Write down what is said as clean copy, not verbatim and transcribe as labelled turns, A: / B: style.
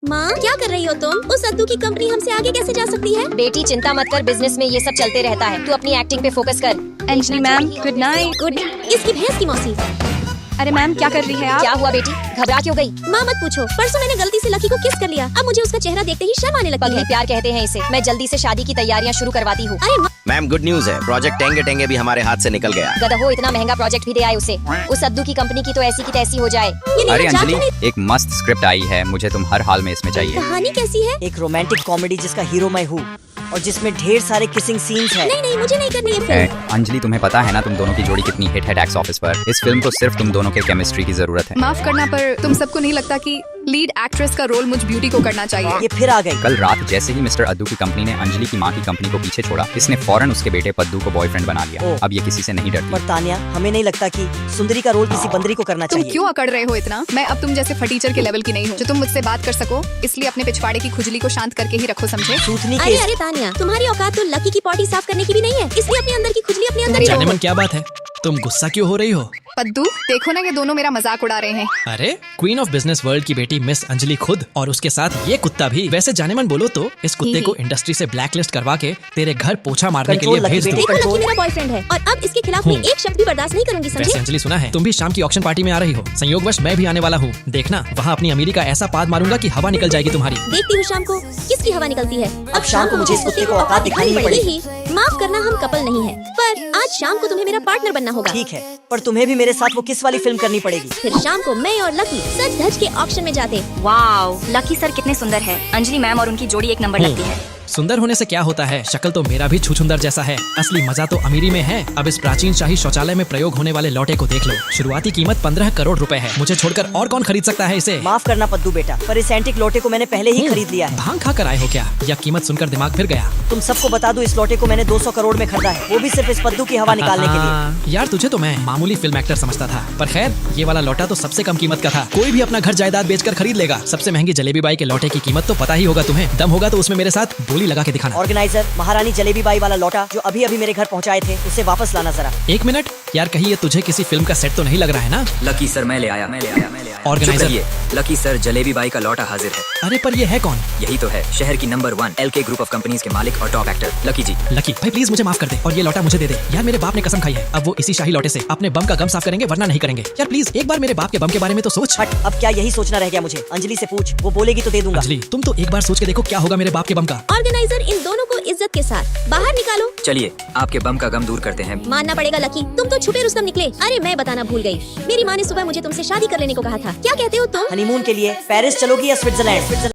A: माँ क्या कर रही हो तुम? उस अद्दू की कंपनी हमसे आगे कैसे जा सकती है?
B: बेटी चिंता मत कर, बिजनेस में ये सब चलते रहता है। तू अपनी एक्टिंग पे फोकस कर।
C: Anjali ma'am good night.
A: Good. इसकी भैंस की मौसी।
C: अरे मैम क्या कर रही है आप?
B: क्या हुआ बेटी, घबरा क्यों गई?
A: माँ मत पूछो, परसों मैंने गलती से लकी को किस कर लिया। अब मुझे उसका चेहरा देखते ही शर्म आने लगती
B: पगली
A: है।
B: प्यार कहते हैं इसे। मैं जल्दी से शादी की तैयारियां शुरू करवाती हूँ।
A: अरे माँ,
D: मैम गुड न्यूज है, प्रोजेक्ट टेंगे टेंगे भी हमारे हाथ से निकल गया।
B: गधो, इतना महंगा प्रोजेक्ट भी दे आए उसे। उस अद्दू की कंपनी की तो ऐसी की तैसी हो जाए।
A: ये
E: अरे
A: मजाक
E: अंजलि,
A: तो नहीं।
E: एक मस्त स्क्रिप्ट आई है, मुझे तुम हर हाल में इसमें चाहिए।
A: कहानी कैसी है?
F: एक रोमांटिक कॉमेडी जिसका हीरो मैं हूँ और जिसमें ढेर सारे किसिंग सीन्स हैं।
A: नहीं नहीं, मुझे नहीं करनी है
E: ए,
A: फिल्म।
E: अंजलि तुम्हें पता है ना तुम दोनों की जोड़ी कितनी हिट है टैक्स ऑफिस पर। इस फिल्म को सिर्फ तुम दोनों के केमिस्ट्री की जरूरत है।
C: माफ करना पर तुम सबको नहीं लगता कि लीड एक्ट्रेस का रोल मुझ ब्यूटी को करना चाहिए?
F: ये फिर आ गई।
E: कल रात जैसे ही मिस्टर अद्दू की कंपनी ने अंजलि की माँ की कंपनी को पीछे छोड़ा, इसने फौरन उसके बेटे पद्दू को बॉयफ्रेंड बना लिया।
F: ओह।
E: अब ये किसी से नहीं डरती।
F: पर तानिया, हमें नहीं लगता कि सुंदरी का रोल किसी बंदरी को करना
C: तुम
F: चाहिए।
C: क्यों अकड़ रहे हो इतना? मैं अब तुम जैसे फटीचर के लेवल की नहीं हूँ जो तुम मुझसे बात कर सको, इसलिए अपने पिछवाड़े की खुजली को शांत करके ही रखो, समझे?
F: सूथनी
A: अरे
F: के
A: अरे तानिया, तुम्हारी औकात तो लकी की पॉटी साफ करने की भी नहीं है, इसलिए अपने अंदर की खुजली अपने अंदर ही
G: जाने
A: रखो।
G: मन क्या बात है, तुम गुस्सा क्यों हो रही हो?
C: पद्दू देखो ना, ये दोनों मेरा मजाक उड़ा रहे हैं।
G: अरे क्वीन ऑफ बिजनेस वर्ल्ड की बेटी मिस अंजलि खुद और उसके साथ ये कुत्ता भी। वैसे जाने मन बोलो तो इस कुत्ते को इंडस्ट्री से ब्लैकलिस्ट करवा के तेरे घर पोछा मारने के लिए
F: कंट्रोल
G: भेज
F: लकी
G: दूं।
F: बेटी।
A: देखो लकी मेरा बॉयफ्रेंड है और अब इसके खिलाफ मैं एक शब्द भी बर्दाश्त नहीं करूंगी,
G: वैसे
A: समझे?
G: अंजलि, सुना है तुम भी शाम की ऑक्शन पार्टी में आ रही हो। संयोगवश मैं भी आने वाला हूँ। देखना वहाँ अपनी अमीरी का ऐसा पाद मारूंगा कि हवा निकल जाएगी तुम्हारी।
A: देखती हूँ शाम को किसकी हवा निकलती है।
F: अब शाम को मुझे इस कुत्ते को औकात दिखानी पड़ेगी।
A: ही। माफ करना, हम कपल नहीं है, पर आज शाम को तुम्हें मेरा पार्टनर बनना होगा।
F: ठीक है, पर तुम्हें भी मेरे साथ वो किस वाली फिल्म करनी पड़ेगी।
A: फिर शाम को मैं और लकी सज धज के ऑक्शन में जाते।
B: वाओ, लकी सर कितने सुंदर है। अंजलि मैम और उनकी जोड़ी एक नंबर लगती है।
G: सुंदर होने से क्या होता है, शक्ल तो मेरा भी छुछुंदर जैसा है। असली मजा तो अमीरी में है। अब इस प्राचीन शाही शौचालय में प्रयोग होने वाले लौटे को देख लो। शुरुआती कीमत 15 करोड़ रुपए है। मुझे छोड़कर और कौन खरीद सकता है इसे?
F: माफ करना पद्दू बेटा, पर इस एंटिक लोटे को मैंने पहले ही खरीद लिया है।
G: भांग खा कर आए हो क्या, या कीमत सुनकर दिमाग फिर गया?
F: तुम सबको बता दूं, इस लोटे को मैंने 200 करोड़ में खरीदा है, वो भी सिर्फ इस पद्दू की हवा निकालने के लिए।
G: यार तुझे तो मैं मामूली फिल्म एक्टर समझता था, पर खैर ये वाला लौटा तो सबसे कम कीमत का था। कोई भी अपना घर जायदाद बेचकर खरीद लेगा। सबसे महंगी जलेबी बाई के लौटे की कीमत तो पता ही होगा तुम्हें। दम होगा तो उसमें मेरे साथ बोली लगा के दिखाना।
F: ऑर्गेनाइजर, महारानी जलेबी बाई वाला लौटा जो अभी अभी मेरे घर पहुंचाए थे, उसे वापस लाना जरा।
G: एक मिनट यार, कहीं ये तुझे किसी फिल्म का सेट तो नहीं लग रहा है ना?
H: लकी सर मैं ले आया।
G: ऑर्गेनाइजर।
H: चुप रहिए। लकी सर जलेबी बाई का लौटा हाजिर है।
G: अरे पर ये है कौन?
H: यही तो है शहर की number 1 LK group of companies के मालिक और टॉप एक्टर लकी जी।
G: लकी भाई प्लीज मुझे माफ कर दे और ये लौटा मुझे दे दे यार। मेरे बाप ने कसम खाई है, अब वो इसी शाही लौटे से अपने बम का गम साफ करेंगे, वरना नहीं करेंगे। यार प्लीज एक बार मेरे बाप के बम के बारे में तो सोच।
F: हट, अब क्या यही सोचना रह गया मुझे? अंजलि से पूछ, वो बोलेगी तो दे दूंगा।
G: अंजलि तुम तो एक बार सोच के देखो क्या होगा मेरे बाप के बम का।
A: ऑर्गेनाइजर, इन दोनों को इज्जत के साथ बाहर निकालो।
H: चलिए आपके बम का गम दूर करते हैं।
A: मानना पड़ेगा लकी, तुम तो छुपे रुस्तम निकले। अरे मैं बताना भूल गई, मेरी माँ ने सुबह मुझे तुमसे शादी कर लेने को कहा था। क्या कहते हो तुम?
F: हनीमून के लिए पेरिस चलोगी या स्विट्जरलैंड?